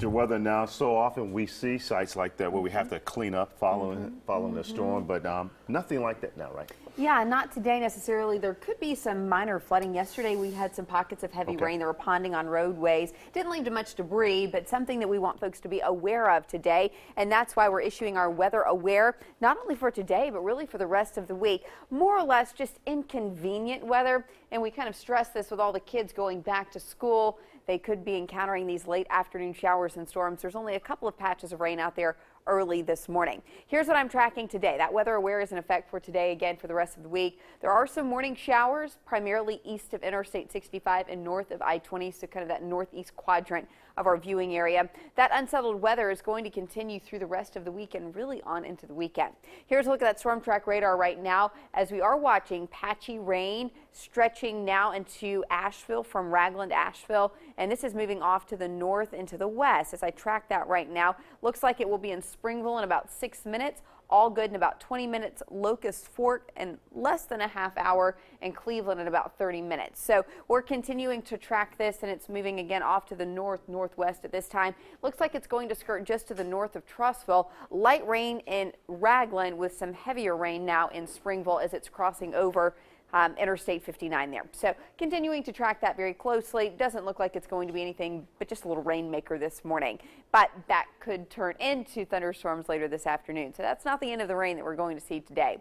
The weather now, so often we see sites like that where we have to clean up following the storm, but nothing like that now, right? Yeah, not today necessarily. There could be some minor flooding. Yesterday we had some pockets of heavy rain that were ponding on roadways. Didn't lead to much debris, but something that we want folks to be aware of today, and that's why we're issuing our weather aware, not only for today, but really for the rest of the week. More or less just inconvenient weather, and we kind of stress this with all the kids going back to school. They could be encountering these late afternoon showers and storms. There's only a couple of patches of rain out there early this morning. Here's what I'm tracking today. That weather aware is in effect for today, again for the rest of the week. There are some morning showers, primarily east of Interstate 65 and north of I-20, so kind of that northeast quadrant of our viewing area. That unsettled weather is going to continue through the rest of the week and really on into the weekend. Here's a look at that storm track radar right now as we are watching patchy rain stretching now into Asheville from Ragland, Asheville, and this is moving off to the north into the west. As I track that right now, looks like it will be in Springville in about 6 minutes. All good in about 20 minutes, Locust Fork in less than a half hour, and Cleveland in about 30 minutes. So we're continuing to track this, and it's moving again off to the northwest at this time. Looks like it's going to skirt just to the north of Trussville. Light rain in Ragland with some heavier rain now in Springville as it's crossing over Interstate 59 there. So continuing to track that very closely. Doesn't look like it's going to be anything but just a little rainmaker this morning, but that could turn into thunderstorms later this afternoon. So that's not the end of the rain that we're going to see today.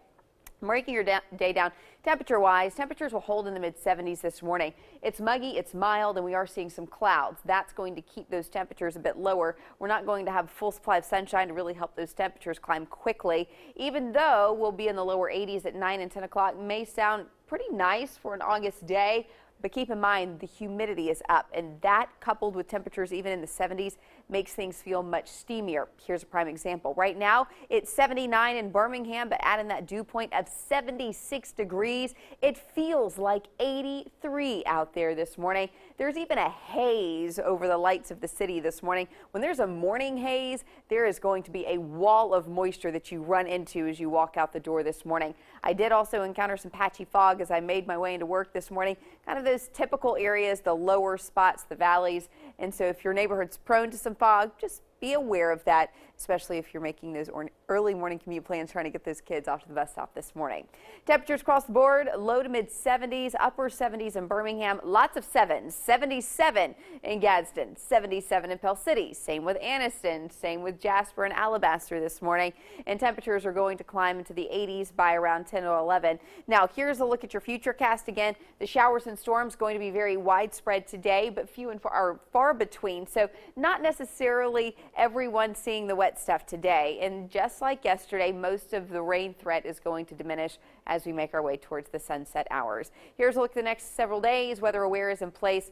Breaking your day down temperature-wise, temperatures will hold in the mid-70s this morning. It's muggy, it's mild, and we are seeing some clouds. That's going to keep those temperatures a bit lower. We're not going to have full supply of sunshine to really help those temperatures climb quickly. Even though we'll be in the lower 80s at 9 and 10 o'clock, may sound pretty nice for an August day. But keep in mind, the humidity is up, and that coupled with temperatures even in the 70s makes things feel much steamier. Here's a prime example. Right now, it's 79 in Birmingham, but adding that dew point of 76 degrees, it feels like 83 out there this morning. There's even a haze over the lights of the city this morning. When there's a morning haze, there is going to be a wall of moisture that you run into as you walk out the door this morning. I did also encounter some patchy fog as I made my way into work this morning. Kind of those typical areas, the lower spots, the valleys. And so if your neighborhood's prone to some fog, just be aware of that, especially if you're making those early morning commute plans trying to get those kids off to the bus stop this morning. Temperatures across the board, low to mid 70s, upper 70s in Birmingham, lots of 7s, 77 in Gadsden, 77 in Pell City, same with Anniston, same with Jasper and Alabaster this morning, and temperatures are going to climb into the 80s by around 10 or 11. Now here's a look at your futurecast again. The showers and storms going to be very widespread today, but few and far between, so not necessarily everyone seeing the wet stuff today. And just like yesterday, most of the rain threat is going to diminish as we make our way towards the sunset hours. Here's a look at the next several days. Weather aware is in place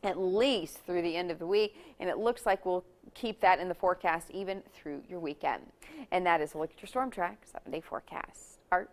at least through the end of the week, and it looks like we'll keep that in the forecast even through your weekend. And that is a look at your storm track 7-day forecast. Art.